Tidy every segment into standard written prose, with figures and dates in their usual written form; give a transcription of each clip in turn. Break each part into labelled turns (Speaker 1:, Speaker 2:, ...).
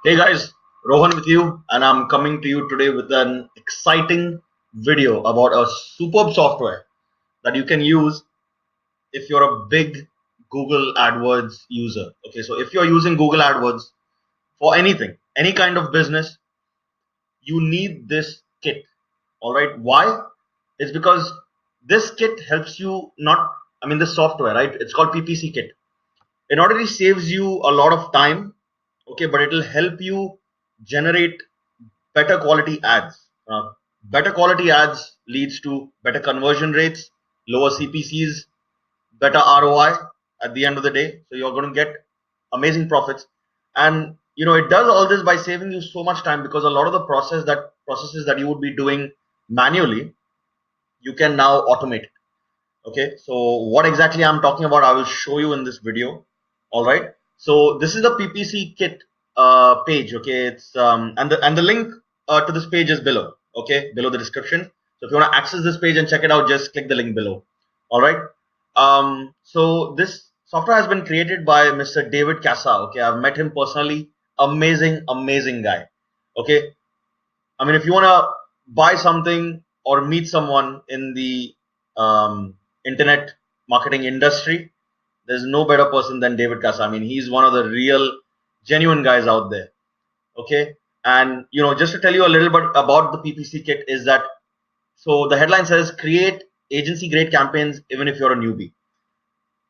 Speaker 1: Hey guys, Rohan with you, and I'm coming to you today with an exciting video about a superb software that you can use if you're a big Google AdWords user. Okay, so if you're using Google AdWords for anything, any kind of business, you need this kit. All right, why? It's because this kit helps you not, this software, right? It's called PPCKit. It not only saves you a lot of time, okay, but it'll help you generate better quality ads. Better quality ads leads to better conversion rates, lower CPCs, better ROI at the end of the day. So you're going to get amazing profits. And it does all this by saving you so much time, because a lot of the processes that you would be doing manually, you can now automate it. Okay, so what exactly I'm talking about, I will show you in this video. All right, so this is the PPCKit page. Okay, it's and the link to this page is below. Okay, below the description. So if you want to access this page and check it out, just click the link below. All right. So this software has been created by Mr. David Casa. Okay, I've met him personally. Amazing guy. Okay, if you want to buy something or meet someone in the internet marketing industry, there's no better person than David Casa. He's one of the real, genuine guys out there. Okay, and just to tell you a little bit about the PPCKit is that, so the headline says create agency grade campaigns even if you're a newbie.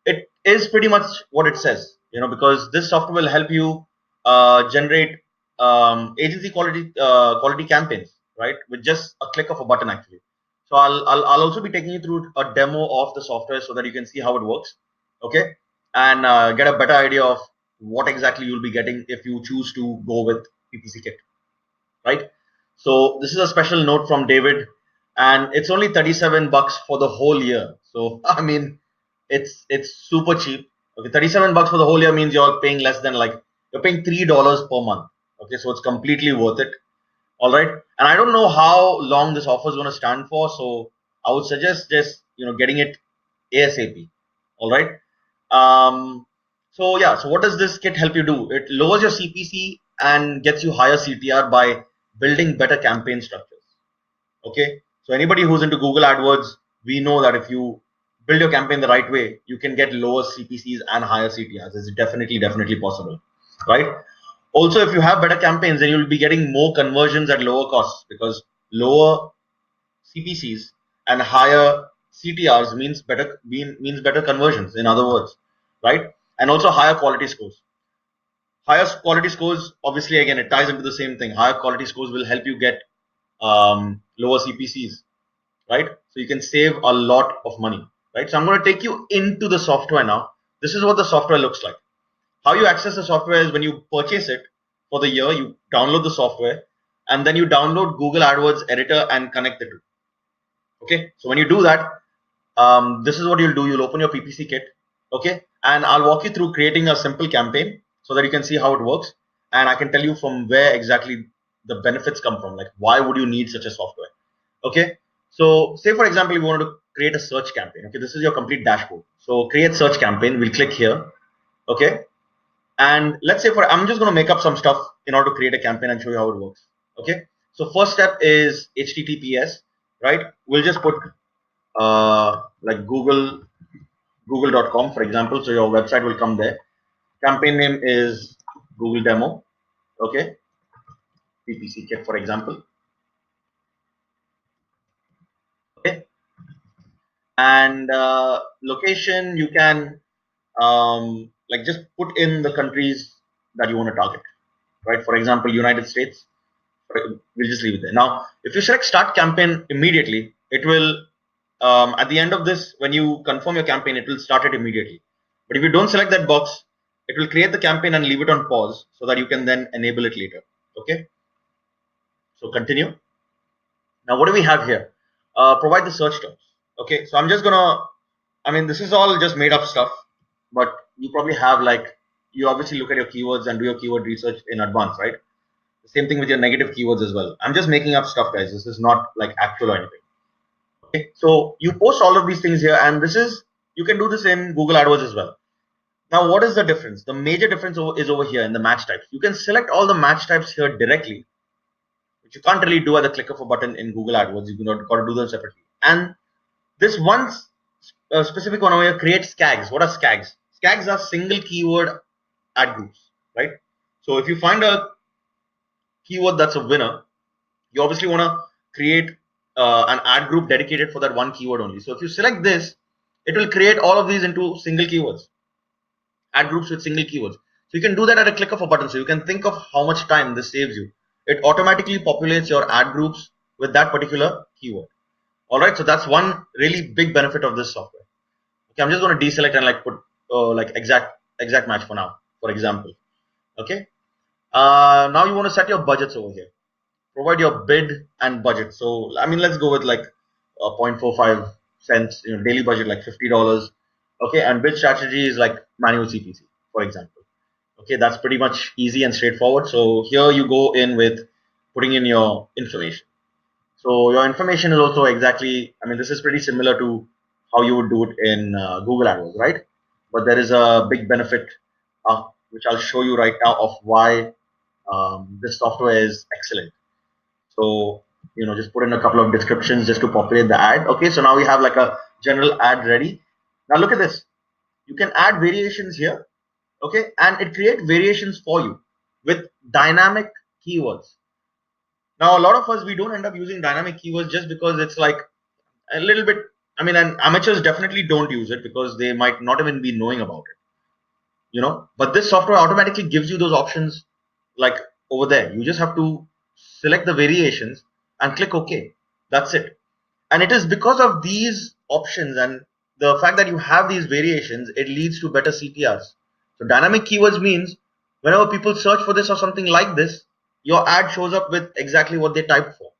Speaker 1: It is pretty much what it says, because this software will help you generate agency quality campaigns, right, with just a click of a button actually. So I'll also be taking you through a demo of the software so that you can see how it works, okay, and get a better idea of what exactly you'll be getting if you choose to go with PPCKit, right? So this is a special note from David, and it's only 37 bucks for the whole year. So it's super cheap. Okay, 37 bucks for the whole year means you're paying less than, like, you're paying $3 per month. Okay, so it's completely worth it. All right, and I don't know how long this offer is going to stand for, so I would suggest just getting it ASAP. All right. So yeah, so what does this kit help you do? It lowers your CPC and gets you higher CTR by building better campaign structures. Okay, so anybody who's into Google AdWords, we know that if you build your campaign the right way, you can get lower CPCs and higher CTRs. It's definitely possible, right? Also, if you have better campaigns, then you'll be getting more conversions at lower costs, because lower CPCs and higher CTRs means better conversions, in other words, right? And also higher quality scores. Higher quality scores, obviously, again, it ties into the same thing. Higher quality scores will help you get lower CPCs, right? So you can save a lot of money, right? So I'm going to take you into the software now. This is what the software looks like. How you access the software is when you purchase it for the year, you download the software, and then you download Google AdWords editor and connect the two. Okay, so when you do that, this is what you'll do. You'll open your PPCKit, okay, and I'll walk you through creating a simple campaign so that you can see how it works, and I can tell you from where exactly the benefits come from. Like, why would you need such a software? Okay, so say for example you wanted to create a search campaign. Okay, this is your complete dashboard. So create search campaign. We'll click here. Okay, and let's say I'm just going to make up some stuff in order to create a campaign and show you how it works. Okay, so first step is HTTPS, right? We'll just put like google.com, for example, so your website will come there. Campaign name is Google Demo, okay, PPCKit, for example, okay, and location, you can like just put in the countries that you want to target, right? For example, United States. We'll just leave it there. Now, if you select start campaign immediately, it will at the end of this, when you confirm your campaign, it will start it immediately. But if you don't select that box, it will create the campaign and leave it on pause so that you can then enable it later. Okay, so continue. Now what do we have here? Provide the search terms. Okay, so I'm just gonna, this is all just made up stuff, but you probably have, like, you obviously look at your keywords and do your keyword research in advance, right? The same thing with your negative keywords as well. I'm just making up stuff, guys. This is not like actual or anything. Okay, so you post all of these things here, and this is, you can do this in Google AdWords as well. Now, what is the difference? The major difference is over here in the match types. You can select all the match types here directly, which you can't really do at the click of a button in Google AdWords. You got to do them separately. And this one specific one over here creates SKAGs. What are SKAGs? SKAGs are single keyword ad groups, right? So if you find a keyword that's a winner, you obviously want to create an ad group dedicated for that one keyword only. So if you select this, it will create all of these into single keywords, ad groups with single keywords. So you can do that at a click of a button. So you can think of how much time this saves you. It automatically populates your ad groups with that particular keyword. All right, so that's one really big benefit of this software. Okay, I'm just going to deselect and like put like exact match for now, for example. Okay, now you want to set your budgets over here. Provide your bid and budget. So I mean, let's go with like 0.45 cents, daily budget like $50. Okay, and bid strategy is like manual CPC, for example. Okay, that's pretty much easy and straightforward. So here you go in with putting in your information. So your information is also exactly, I mean, this is pretty similar to how you would do it in Google AdWords, right? But there is a big benefit, which I'll show you right now, of why this software is excellent. So, just put in a couple of descriptions just to populate the ad. Okay, so now we have like a general ad ready. Now look at this. You can add variations here, okay, and it creates variations for you with dynamic keywords. Now, a lot of us, we don't end up using dynamic keywords just because it's like a little bit, I mean, and amateurs definitely don't use it because they might not even be knowing about it. But this software automatically gives you those options like over there. You just have to select the variations and click OK. That's it. And it is because of these options and the fact that you have these variations, it leads to better CTRs. So dynamic keywords means whenever people search for this or something like this, your ad shows up with exactly what they typed for.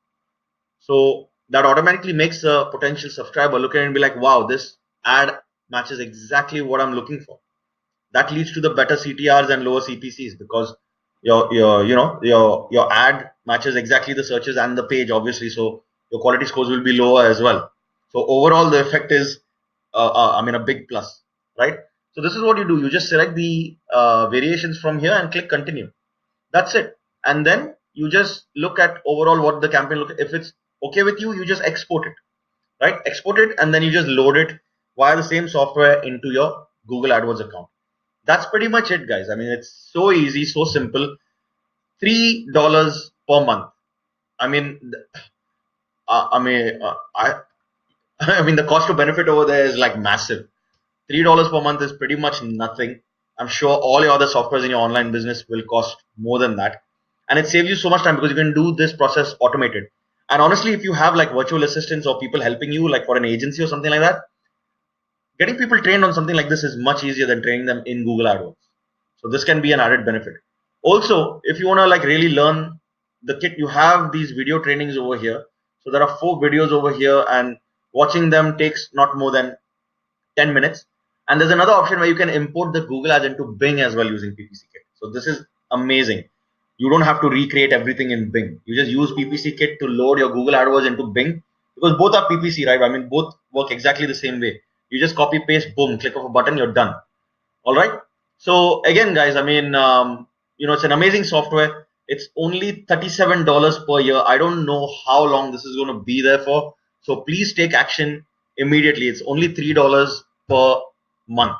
Speaker 1: So that automatically makes a potential subscriber look at it and be like, wow, this ad matches exactly what I'm looking for. That leads to the better CTRs and lower CPCs because your ad matches exactly the searches and the page, obviously. So your quality scores will be lower as well. So overall, the effect is, I mean, a big plus, right? So this is what you do. You just select the variations from here and click continue. That's it. And then you just look at overall what the campaign look. If it's okay with you, you just export it, right? Export it and then you just load it via the same software into your Google AdWords account. That's pretty much it, guys. I mean, it's so easy, so simple. $3 per month. I mean, I I mean, the cost to benefit over there is like massive. $3 per month is pretty much nothing. I'm sure all your other softwares in your online business will cost more than that. And it saves you so much time because you can do this process automated. And honestly, if you have like virtual assistants or people helping you, like for an agency or something like that, getting people trained on something like this is much easier than training them in Google AdWords. So this can be an added benefit. Also, if you want to like really learn the kit, you have these video trainings over here. So there are 4 videos over here and watching them takes not more than 10 minutes. And there's another option where you can import the Google Ads into Bing as well using PPCKit. So this is amazing. You don't have to recreate everything in Bing. You just use PPCKit to load your Google AdWords into Bing because both are PPC, right? I mean, both work exactly the same way. You just copy paste, boom, click of a button, you're done. All right. So again, guys, I mean, it's an amazing software. It's only $37 per year. I don't know how long this is going to be there for. So please take action immediately. It's only $3 per month.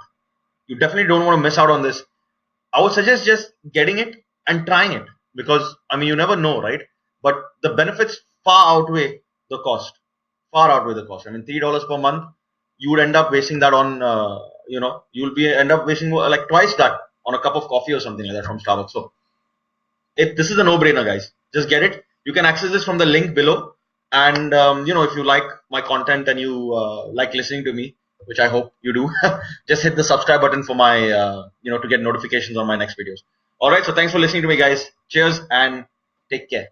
Speaker 1: You definitely don't want to miss out on this. I would suggest just getting it and trying it because I mean you never know, right? But the benefits far outweigh the cost. Far outweigh the cost. I mean, $3 per month, you would end up wasting that on, you'll be end up wasting like twice that on a cup of coffee or something like that from Starbucks. So this is a no-brainer, guys. Just get it. You can access this from the link below. And if you like my content and you like listening to me, which I hope you do, just hit the subscribe button for my to get notifications on my next videos. All right. So thanks for listening to me, guys. Cheers and take care.